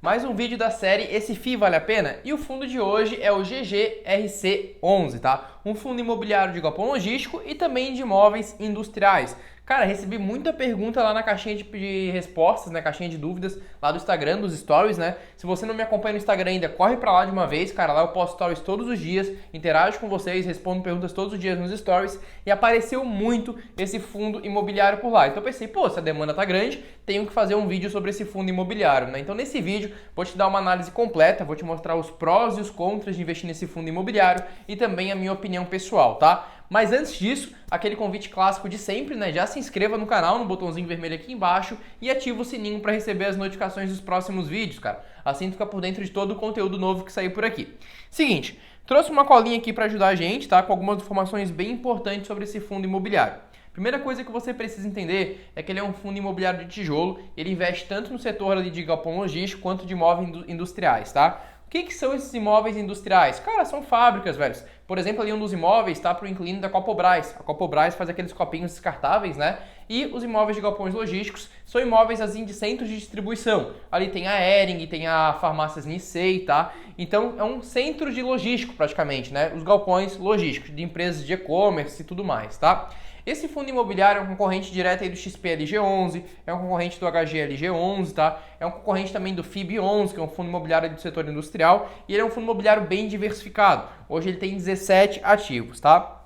Mais um vídeo da série Esse FII Vale a Pena? E o fundo de hoje é o GGRC11, tá? Um fundo imobiliário de galpão logístico e também de imóveis industriais. Cara, recebi muita pergunta lá na caixinha de respostas, né, caixinha de dúvidas lá do Instagram, dos stories, né? Se você não me acompanha no Instagram ainda, corre pra lá de uma vez, cara, lá eu posto stories todos os dias, interajo com vocês, respondo perguntas todos os dias nos stories e apareceu muito esse fundo imobiliário por lá. Então eu pensei, pô, se a demanda tá grande, tenho que fazer um vídeo sobre esse fundo imobiliário, né? Então nesse vídeo vou te dar uma análise completa, vou te mostrar os prós e os contras de investir nesse fundo imobiliário e também a minha opinião pessoal, tá? Mas antes disso, aquele convite clássico de sempre, né? Já se inscreva no canal, no botãozinho vermelho aqui embaixo e ativa o sininho para receber as notificações dos próximos vídeos, cara. Assim tu fica por dentro de todo o conteúdo novo que sair por aqui. Seguinte, trouxe uma colinha aqui para ajudar a gente, tá? Com algumas informações bem importantes sobre esse fundo imobiliário. Primeira coisa que você precisa entender é que ele é um fundo imobiliário de tijolo, ele investe tanto no setor ali de galpão logístico quanto de imóveis industriais, tá? O que são esses imóveis industriais? Cara, são fábricas, velho. Por exemplo, ali um dos imóveis está para o inquilino da Copobras. A Copobras faz aqueles copinhos descartáveis, né? E os imóveis de galpões logísticos são imóveis assim de centros de distribuição. Ali tem a Hering, tem a farmácias Nissei, tá? Então é um centro de logístico praticamente, né? Os galpões logísticos de empresas de e-commerce e tudo mais, tá? Esse fundo imobiliário é um concorrente direto aí do XPLG11, é um concorrente do HGLG11, tá? É um concorrente também do FIB11, que é um fundo imobiliário do setor industrial, e ele é um fundo imobiliário bem diversificado. Hoje ele tem 17 ativos, tá?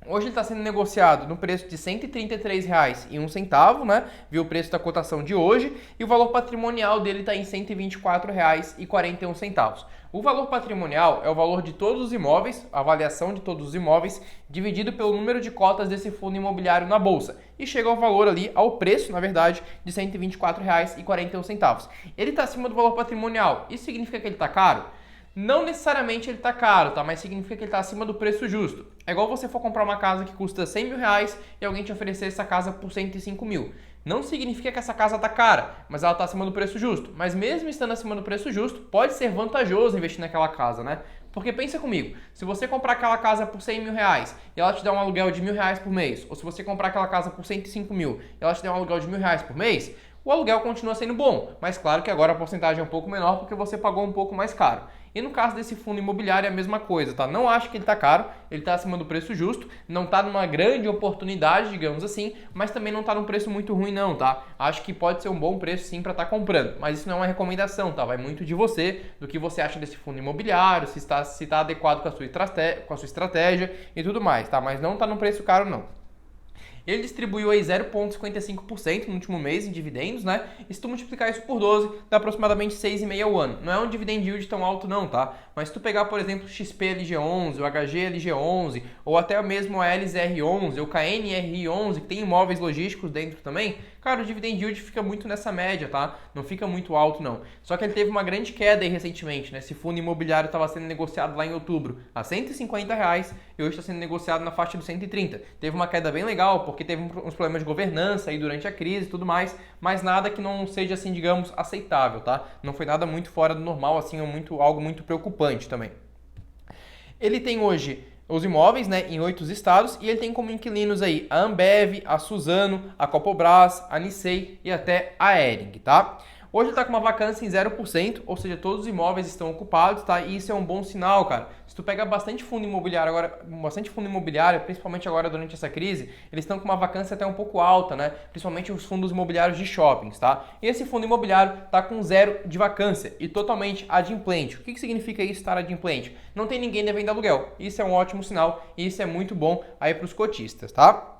Hoje ele está sendo negociado no preço de R$ 133,01, né? Viu o preço da cotação de hoje, e o valor patrimonial dele está em R$ 124,41. O valor patrimonial é o valor de todos os imóveis, a avaliação de todos os imóveis, dividido pelo número de cotas desse fundo imobiliário na bolsa. E chega ao valor ali, ao preço, na verdade, de R$ 124,41. Ele está acima do valor patrimonial. Isso significa que ele está caro? Não necessariamente ele está caro, tá? Mas significa que ele está acima do preço justo. É igual você for comprar uma casa que custa R$ 100 mil e alguém te oferecer essa casa por 105 mil. Não significa que essa casa está cara, mas ela está acima do preço justo. Mas mesmo estando acima do preço justo, pode ser vantajoso investir naquela casa, né? Porque pensa comigo, se você comprar aquela casa por R$ 100 mil e ela te dá um aluguel de R$ 1.000 por mês, ou se você comprar aquela casa por 105 mil e ela te dá um aluguel de R$ 1.000 por mês, o aluguel continua sendo bom, mas claro que agora a porcentagem é um pouco menor porque você pagou um pouco mais caro. E no caso desse fundo imobiliário é a mesma coisa, tá? Não acho que ele está caro, ele está acima do preço justo, não está numa grande oportunidade, digamos assim, mas também não está num preço muito ruim não, tá? Acho que pode ser um bom preço sim para estar comprando, mas isso não é uma recomendação, tá? Vai muito de você, do que você acha desse fundo imobiliário, se está adequado com a sua estratégia e tudo mais, tá? Mas não está num preço caro não. Ele distribuiu aí 0,55% no último mês em dividendos, né? E se tu multiplicar isso por 12, dá aproximadamente 6,5 ao ano. Não é um dividend yield tão alto não, tá? Mas se tu pegar, por exemplo, o XPLG11, o HGLG11, ou até mesmo a LZR11, ou KNRI11, que tem imóveis logísticos dentro também, cara, o dividend yield fica muito nessa média, tá? Não fica muito alto não. Só que ele teve uma grande queda aí recentemente, né? Esse fundo imobiliário estava sendo negociado lá em outubro a R$ 150 e hoje está sendo negociado na faixa dos 130. Teve uma queda bem legal, porque teve uns problemas de governança aí durante a crise e tudo mais, mas nada que não seja assim, digamos, aceitável, tá? Não foi nada muito fora do normal, assim, algo muito preocupante também. Ele tem hoje os imóveis, né, em 8 estados e ele tem como inquilinos aí a Ambev, a Suzano, a Copobras, a Nissei e até a Hering, tá? Hoje está com uma vacância em 0%, ou seja, todos os imóveis estão ocupados, tá? E isso é um bom sinal, cara. Se tu pega bastante fundo imobiliário, principalmente agora durante essa crise, eles estão com uma vacância até um pouco alta, né? Principalmente os fundos imobiliários de shoppings, tá? E esse fundo imobiliário está com 0 de vacância e totalmente adimplente. O que significa isso, estar adimplente? Não tem ninguém devendo aluguel. Isso é um ótimo sinal e isso é muito bom aí para os cotistas, tá?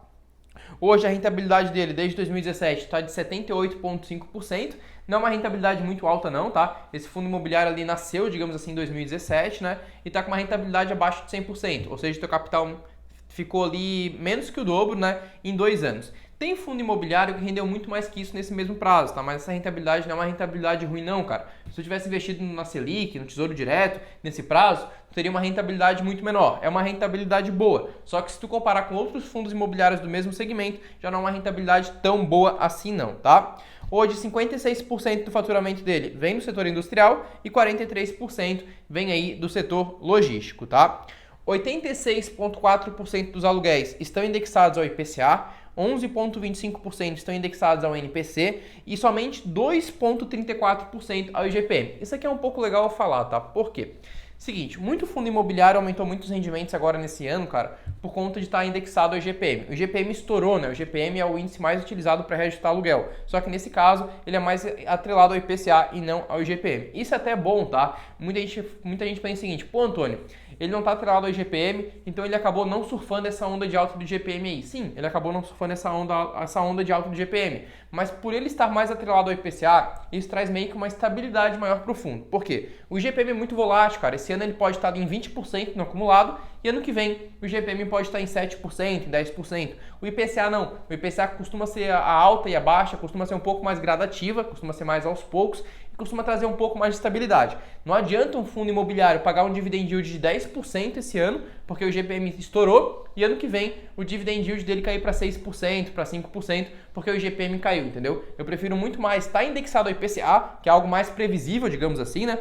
Hoje a rentabilidade dele desde 2017 está de 78,5%, não é uma rentabilidade muito alta não, tá? Esse fundo imobiliário ali nasceu, digamos assim, em 2017, né? E está com uma rentabilidade abaixo de 100%, ou seja, teu capital ficou ali menos que o dobro, né, em 2 anos. Tem fundo imobiliário que rendeu muito mais que isso nesse mesmo prazo, tá? Mas essa rentabilidade não é uma rentabilidade ruim não, cara. Se tu tivesse investido na Selic, no Tesouro Direto, nesse prazo, tu teria uma rentabilidade muito menor. É uma rentabilidade boa. Só que se tu comparar com outros fundos imobiliários do mesmo segmento, já não é uma rentabilidade tão boa assim não, tá? Hoje, 56% do faturamento dele vem do setor industrial e 43% vem aí do setor logístico, tá? 86,4% dos aluguéis estão indexados ao IPCA, 11,25% estão indexados ao INPC e somente 2,34% ao IGPM. Isso aqui é um pouco legal eu falar, tá? Por quê? Seguinte, muito fundo imobiliário aumentou muitos rendimentos agora nesse ano, cara, por conta de estar indexado ao IGPM. O IGPM estourou, né? O IGPM é o índice mais utilizado para reajustar aluguel. Só que nesse caso, ele é mais atrelado ao IPCA e não ao IGPM. Isso é até bom, tá? Muita gente pensa o seguinte, pô, Antônio, ele não está atrelado ao IGPM, então ele acabou não surfando essa onda de alta do IGPM aí. Sim, ele acabou não surfando essa onda de alta do IGPM. Mas por ele estar mais atrelado ao IPCA, isso traz meio que uma estabilidade maior para o fundo. Por quê? O IGPM é muito volátil, cara. Esse ano ele pode estar em 20% no acumulado e ano que vem o IGPM pode estar em 7%, em 10%. O IPCA não. O IPCA costuma ser a alta e a baixa, costuma ser um pouco mais gradativa, costuma ser mais aos poucos e costuma trazer um pouco mais de estabilidade. Não adianta um fundo imobiliário pagar um dividend yield de 10% esse ano, porque o IGPM estourou, e ano que vem o dividend yield dele cair para 6%, para 5%, porque o IGPM caiu, entendeu? Eu prefiro muito mais estar indexado ao IPCA, que é algo mais previsível, digamos assim, né?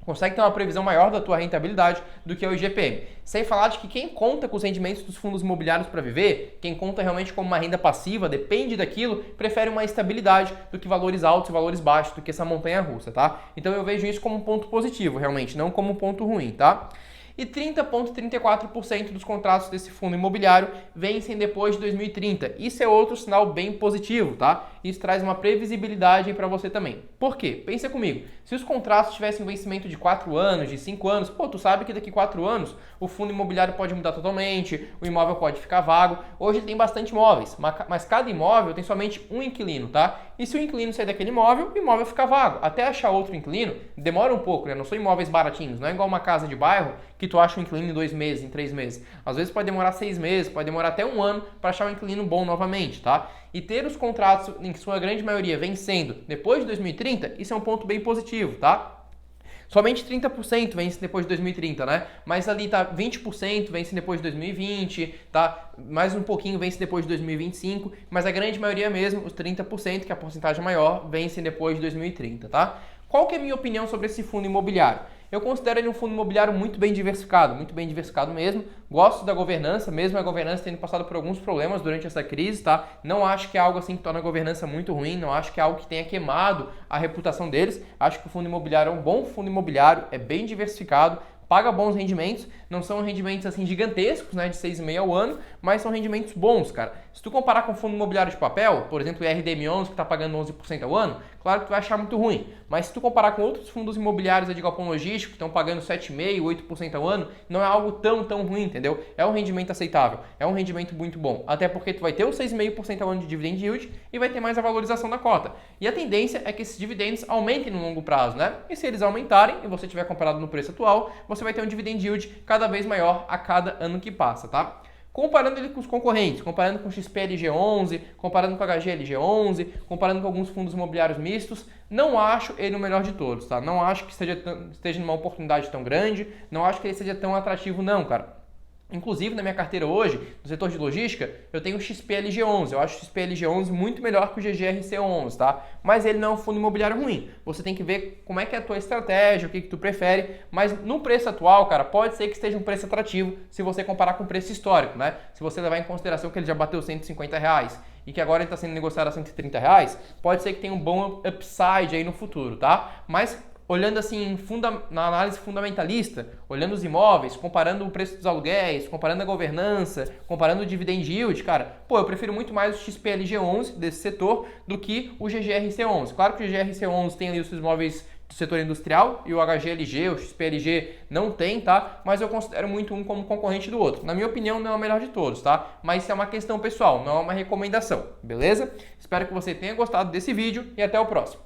Consegue ter uma previsão maior da tua rentabilidade do que o IGPM. Sem falar de que quem conta com os rendimentos dos fundos imobiliários para viver, quem conta realmente como uma renda passiva, depende daquilo, prefere uma estabilidade do que valores altos e valores baixos, do que essa montanha-russa, tá? Então eu vejo isso como um ponto positivo, realmente, não como um ponto ruim, tá? E 30,34% dos contratos desse fundo imobiliário vencem depois de 2030. Isso é outro sinal bem positivo, tá? Isso traz uma previsibilidade para você também. Por quê? Pensa comigo. Se os contratos tivessem um vencimento de 4 anos, de 5 anos, pô, tu sabe que daqui 4 anos o fundo imobiliário pode mudar totalmente, o imóvel pode ficar vago. Hoje ele tem bastante imóveis, mas cada imóvel tem somente um inquilino, tá? E se o inquilino sair daquele imóvel, o imóvel fica vago. Até achar outro inquilino, demora um pouco, né? Não são imóveis baratinhos, não é igual uma casa de bairro que tu acha um inquilino em 2 meses, em 3 meses. Às vezes pode demorar 6 meses, pode demorar até 1 ano para achar um inquilino bom novamente, tá? E ter os contratos, em sua grande maioria, vencendo depois de 2030, isso é um ponto bem positivo, tá? Somente 30% vence depois de 2030, né? Mas ali tá 20% vence depois de 2020, tá? Mais um pouquinho vence depois de 2025, mas a grande maioria mesmo, os 30%, que é a porcentagem maior, vencem depois de 2030, tá? Qual que é a minha opinião sobre esse fundo imobiliário? Eu considero ele um fundo imobiliário muito bem diversificado mesmo. Gosto da governança, mesmo a governança tendo passado por alguns problemas durante essa crise, tá? Não acho que é algo assim que torna a governança muito ruim, não acho que é algo que tenha queimado a reputação deles. Acho que o fundo imobiliário é um bom fundo imobiliário, é bem diversificado, paga bons rendimentos, não são rendimentos assim gigantescos, né, de 6,5 ao ano, mas são rendimentos bons, cara. Se tu comparar com o fundo imobiliário de papel, por exemplo, o RDM11 que está pagando 11% ao ano, claro que tu vai achar muito ruim, mas se tu comparar com outros fundos imobiliários de galpão logístico que estão pagando 7,5%, 8% ao ano, não é algo tão ruim, entendeu? É um rendimento aceitável, é um rendimento muito bom, até porque tu vai ter os 6,5% ao ano de dividend yield e vai ter mais a valorização da cota. E a tendência é que esses dividendos aumentem no longo prazo, né? E se eles aumentarem e você tiver comparado no preço atual, você vai ter um dividend yield cada vez maior a cada ano que passa, tá? Comparando ele com os concorrentes, comparando com o XPLG11, comparando com o HGLG11, comparando com alguns fundos imobiliários mistos, não acho ele o melhor de todos, tá? Não acho que esteja numa oportunidade tão grande, não acho que ele seja tão atrativo não, cara. Inclusive, na minha carteira hoje, no setor de logística, eu tenho o XPLG11. Eu acho o XPLG11 muito melhor que o GGRC11, tá? Mas ele não é um fundo imobiliário ruim. Você tem que ver como é que é a tua estratégia, o que tu prefere. Mas no preço atual, cara, pode ser que esteja um preço atrativo se você comparar com o preço histórico, né? Se você levar em consideração que ele já bateu R$150 e que agora ele está sendo negociado a R$130, pode ser que tenha um bom upside aí no futuro, tá? Mas olhando assim na análise fundamentalista, olhando os imóveis, comparando o preço dos aluguéis, comparando a governança, comparando o dividend yield, cara, pô, eu prefiro muito mais o XPLG11 desse setor do que o GGRC11. Claro que o GGRC11 tem ali os seus imóveis do setor industrial e o HGLG, o XPLG não tem, tá? Mas eu considero muito um como concorrente do outro. Na minha opinião, não é o melhor de todos, tá? Mas isso é uma questão pessoal, não é uma recomendação, beleza? Espero que você tenha gostado desse vídeo e até o próximo.